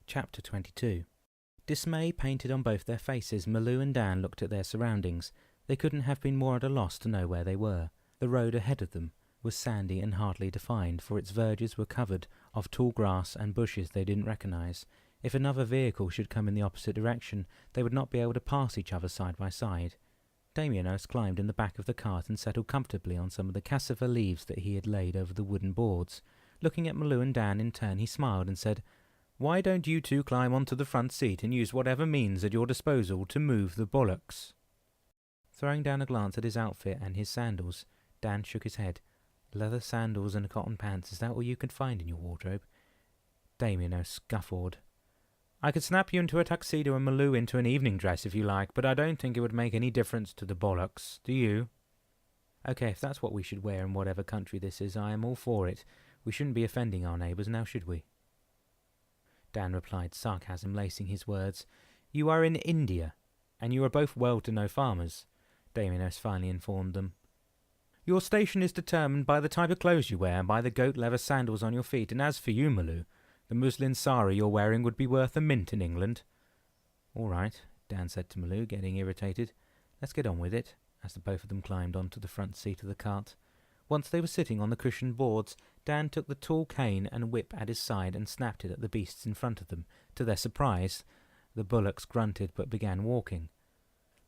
Chapter 22. Dismay painted on both their faces, Malou and Dan looked at their surroundings. They couldn't have been more at a loss to know where they were. The road ahead of them was sandy and hardly defined, for its verges were covered of tall grass and bushes they didn't recognize. If another vehicle should come in the opposite direction, they would not be able to pass each other side by side. Damianos climbed in the back of the cart and settled comfortably on some of the cassava leaves that he had laid over the wooden boards. Looking at Malou and Dan in turn, he smiled and said, "Why don't you two climb onto the front seat and use whatever means at your disposal to move the bullocks?" Throwing down a glance at his outfit and his sandals, Dan shook his head. "Leather sandals and cotton pants, is that all you could find in your wardrobe?" Damianos guffawed. "I could snap you into a tuxedo and Malou into an evening dress if you like, but I don't think it would make any difference to the bullocks. Do you?" "Okay, if that's what we should wear in whatever country this is, I am all for it. We shouldn't be offending our neighbours, now should we?" Dan replied, sarcasm lacing his words. "You are in India, and you are both well-to-know farmers," Damianos finally informed them. "Your station is determined by the type of clothes you wear and by the goat-leather sandals on your feet, and as for you, Malou, the muslin sari you're wearing would be worth a mint in England." "All right," Dan said to Malou, getting irritated. "Let's get on with it," as the both of them climbed onto the front seat of the cart. Once they were sitting on the cushioned boards, Dan took the tall cane and whip at his side and snapped it at the beasts in front of them. To their surprise, the bullocks grunted but began walking.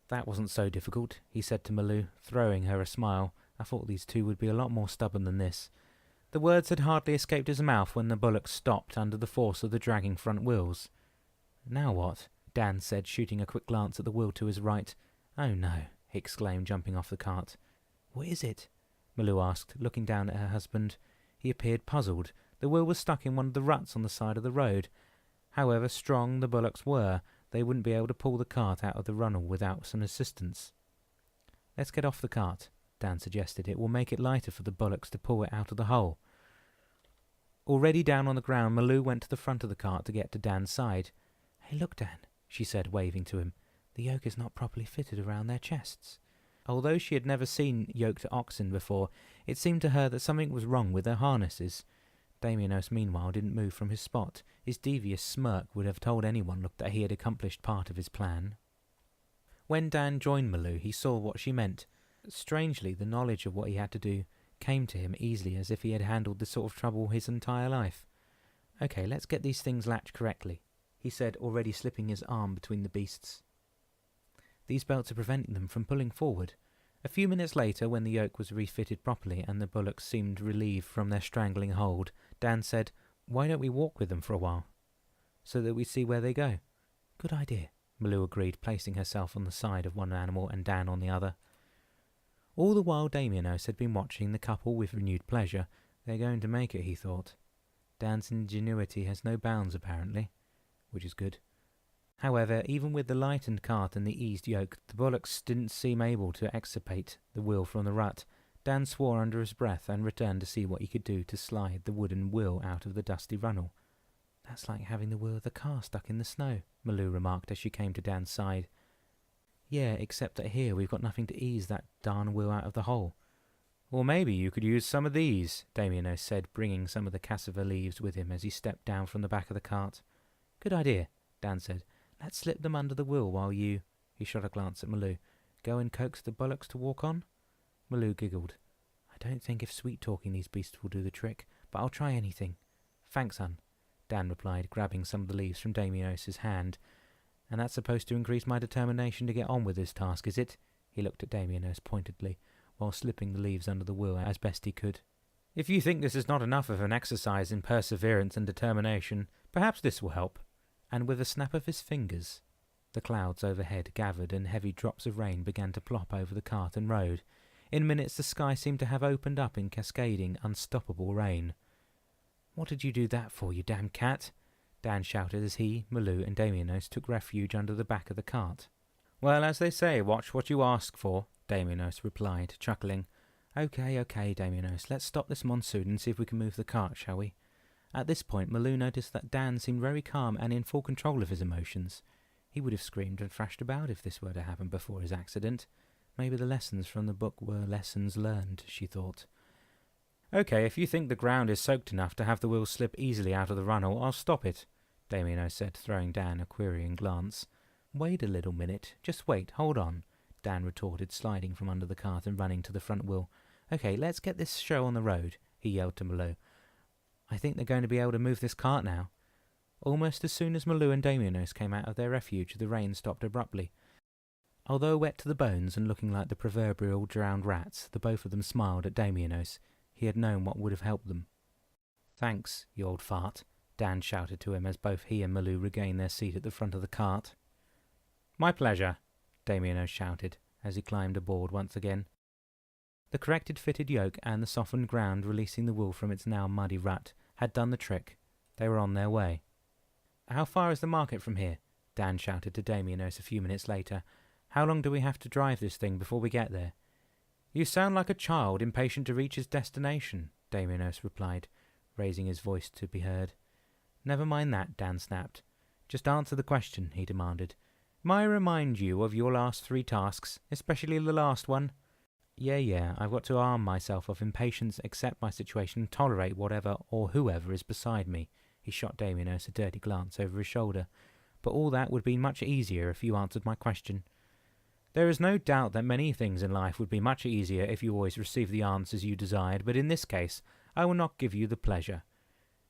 "That wasn't so difficult," he said to Malou, throwing her a smile. "I thought these two would be a lot more stubborn than this." The words had hardly escaped his mouth when the bullocks stopped under the force of the dragging front wheels. "Now what?" Dan said, shooting a quick glance at the wheel to his right. "Oh no," he exclaimed, jumping off the cart. "What is it?" Malou asked, looking down at her husband. He appeared puzzled. The wheel was stuck in one of the ruts on the side of the road. However strong the bullocks were, they wouldn't be able to pull the cart out of the runnel without some assistance. "Let's get off the cart," Dan suggested. "It will make it lighter for the bullocks to pull it out of the hole." Already down on the ground, Malou went to the front of the cart to get to Dan's side. "Hey, look, Dan," she said, waving to him. "The yoke is not properly fitted around their chests." Although she had never seen yoked oxen before, it seemed to her that something was wrong with their harnesses. Damianos, meanwhile, didn't move from his spot. His devious smirk would have told anyone that he had accomplished part of his plan. When Dan joined Malou, he saw what she meant. Strangely, the knowledge of what he had to do came to him easily, as if he had handled this sort of trouble his entire life. "Okay, let's get these things latched correctly," he said, already slipping his arm between the beasts. "These belts are preventing them from pulling forward." A few minutes later, when the yoke was refitted properly and the bullocks seemed relieved from their strangling hold, Dan said, "Why don't we walk with them for a while, so that we see where they go?" "Good idea," Malou agreed, placing herself on the side of one animal and Dan on the other. All the while Damianos had been watching the couple with renewed pleasure. "They're going to make it," he thought. Dan's ingenuity has no bounds, apparently, which is good. However, even with the lightened cart and the eased yoke, the bullocks didn't seem able to extirpate the wheel from the rut. Dan swore under his breath and returned to see what he could do to slide the wooden wheel out of the dusty runnel. "That's like having the wheel of the car stuck in the snow," Malou remarked as she came to Dan's side. "Yeah, except that here we've got nothing to ease that darn wheel out of the hole." "Or maybe you could use some of these," Damianos said, bringing some of the cassava leaves with him as he stepped down from the back of the cart. "Good idea," Dan said. "Let's slip them under the wheel while you—" he shot a glance at Malou. "Go and coax the bullocks to walk on?" Malou giggled. "I don't think if sweet-talking these beasts will do the trick, but I'll try anything." "Thanks, son," Dan replied, grabbing some of the leaves from Damianos' hand. "And that's supposed to increase my determination to get on with this task, is it?" He looked at Damianos pointedly, while slipping the leaves under the wheel as best he could. "If you think this is not enough of an exercise in perseverance and determination, perhaps this will help." And with a snap of his fingers, the clouds overhead gathered and heavy drops of rain began to plop over the cart and road. In minutes the sky seemed to have opened up in cascading, unstoppable rain. "What did you do that for, you damn cat?" Dan shouted as he, Malou and Damianos took refuge under the back of the cart. "Well, as they say, watch what you ask for," Damianos replied, chuckling. Okay, Damianos, let's stop this monsoon and see if we can move the cart, shall we?" At this point, Malou noticed that Dan seemed very calm and in full control of his emotions. He would have screamed and thrashed about if this were to happen before his accident. Maybe the lessons from the book were lessons learned, she thought. "Okay, if you think the ground is soaked enough to have the wheel slip easily out of the runnel, I'll stop it," Damiano said, throwing Dan a querying glance. Wait a little minute. Just wait. Hold on, Dan retorted, sliding from under the cart and running to the front wheel. Okay, let's get this show on the road, he yelled to Malou. I think they're going to be able to move this cart now. Almost as soon as Malou and Damianos came out of their refuge, the rain stopped abruptly. Although wet to the bones and looking like the proverbial drowned rats, the both of them smiled at Damianos. He had known what would have helped them. Thanks, you old fart, Dan shouted to him as both he and Malou regained their seat at the front of the cart. My pleasure, Damianos shouted as he climbed aboard once again. The corrected fitted yoke and the softened ground releasing the wool from its now muddy rut had done the trick. They were on their way. How far is the market from here? Dan shouted to Damianos a few minutes later. How long do we have to drive this thing before we get there? You sound like a child impatient to reach his destination, Damianos replied, raising his voice to be heard. Never mind that, Dan snapped. Just answer the question, he demanded. May I remind you of your last 3 tasks, especially the last one? Yeah, I've got to arm myself of impatience, accept my situation, and tolerate whatever or whoever is beside me. He shot Damianos a dirty glance over his shoulder. But all that would be much easier if you answered my question. There is no doubt that many things in life would be much easier if you always received the answers you desired, but in this case, I will not give you the pleasure.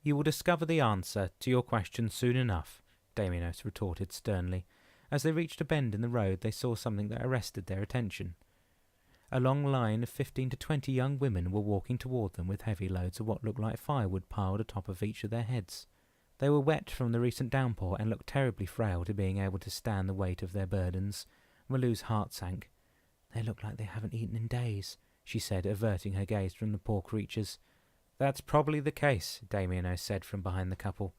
You will discover the answer to your question soon enough, Damianos retorted sternly. As they reached a bend in the road, they saw something that arrested their attention. A long line of 15 to 20 young women were walking toward them with heavy loads of what looked like firewood piled atop of each of their heads. They were wet from the recent downpour and looked terribly frail to being able to stand the weight of their burdens. Malou's heart sank. They look like they haven't eaten in days, she said, averting her gaze from the poor creatures. That's probably the case, Damiano said from behind the couple.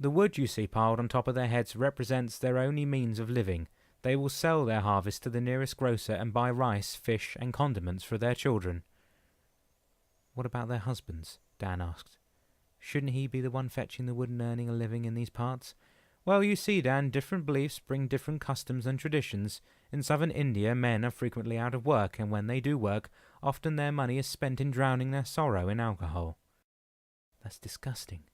The wood you see piled on top of their heads represents their only means of living. They will sell their harvest to the nearest grocer and buy rice, fish, and condiments for their children. What about their husbands? Dan asked. Shouldn't he be the one fetching the wood and earning a living in these parts? Well, you see, Dan, different beliefs bring different customs and traditions. In southern India, men are frequently out of work, and when they do work, often their money is spent in drowning their sorrow in alcohol. That's disgusting,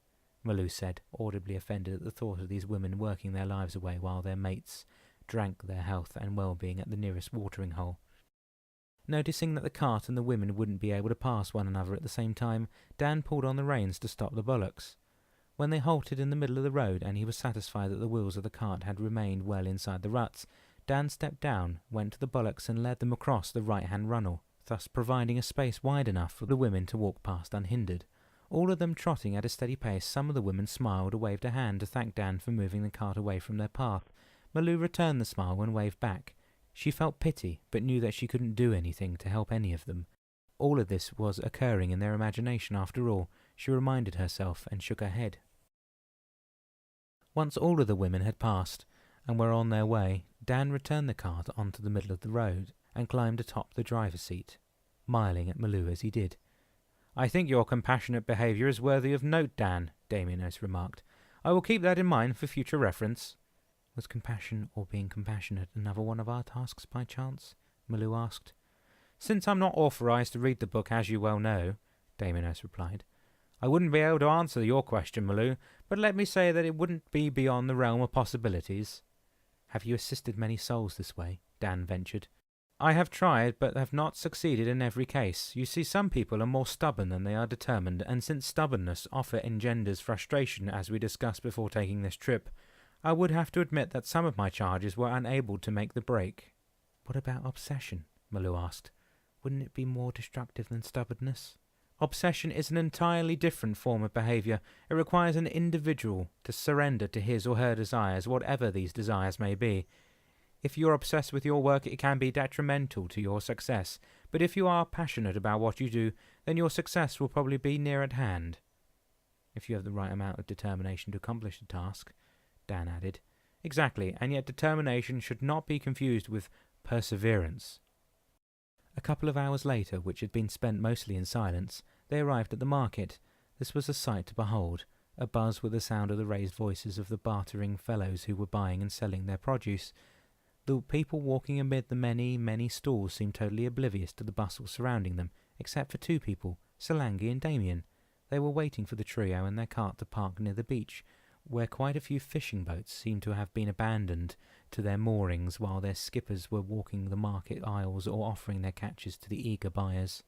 Malou said, audibly offended at the thought of these women working their lives away while their mates drank their health and well-being at the nearest watering hole. Noticing that the cart and the women wouldn't be able to pass one another at the same time, Dan pulled on the reins to stop the bullocks. When they halted in the middle of the road and he was satisfied that the wheels of the cart had remained well inside the ruts, Dan stepped down, went to the bullocks and led them across the right-hand runnel, thus providing a space wide enough for the women to walk past unhindered. All of them trotting at a steady pace, some of the women smiled or waved a hand to thank Dan for moving the cart away from their path. Malou returned the smile and waved back. She felt pity, but knew that she couldn't do anything to help any of them. All of this was occurring in their imagination after all, she reminded herself and shook her head. Once all of the women had passed and were on their way, Dan returned the cart onto the middle of the road and climbed atop the driver's seat, smiling at Malou as he did. I think your compassionate behaviour is worthy of note, Dan, Damianos remarked. I will keep that in mind for future reference. Was compassion or being compassionate another one of our tasks by chance? Malou asked. Since I'm not authorised to read the book, as you well know, Damianos replied, I wouldn't be able to answer your question, Malou, but let me say that it wouldn't be beyond the realm of possibilities. Have you assisted many souls this way? Dan ventured. I have tried, but have not succeeded in every case. You see, some people are more stubborn than they are determined, and since stubbornness often engenders frustration, as we discussed before taking this trip, I would have to admit that some of my charges were unable to make the break. What about obsession? Malou asked. Wouldn't it be more destructive than stubbornness? Obsession is an entirely different form of behaviour. It requires an individual to surrender to his or her desires, whatever these desires may be. If you are obsessed with your work, it can be detrimental to your success. But if you are passionate about what you do, then your success will probably be near at hand. If you have the right amount of determination to accomplish the task, Dan added. Exactly, and yet determination should not be confused with perseverance. A couple of hours later, which had been spent mostly in silence, they arrived at the market. This was a sight to behold, a buzz with the sound of the raised voices of the bartering fellows who were buying and selling their produce. The people walking amid the many, many stalls seemed totally oblivious to the bustle surrounding them, except for 2 people, Solangi and Damien. They were waiting for the trio and their cart to park near the beach, where quite a few fishing boats seemed to have been abandoned to their moorings while their skippers were walking the market aisles or offering their catches to the eager buyers.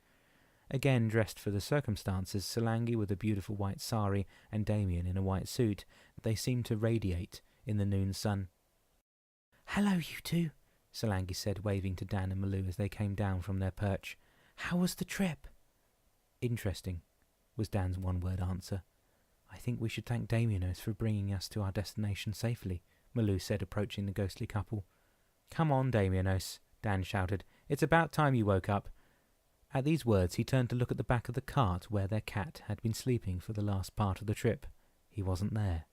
Again dressed for the circumstances, Solangi with a beautiful white sari and Damien in a white suit, they seemed to radiate in the noon sun. "Hello, you two," Solangi said, waving to Dan and Malou as they came down from their perch. "How was the trip?" "Interesting," was Dan's one-word answer. "I think we should thank Damienos for bringing us to our destination safely," Malou said, approaching the ghostly couple. "Come on, Damienos," Dan shouted. "It's about time you woke up." At these words he turned to look at the back of the cart where their cat had been sleeping for the last part of the trip. He wasn't there.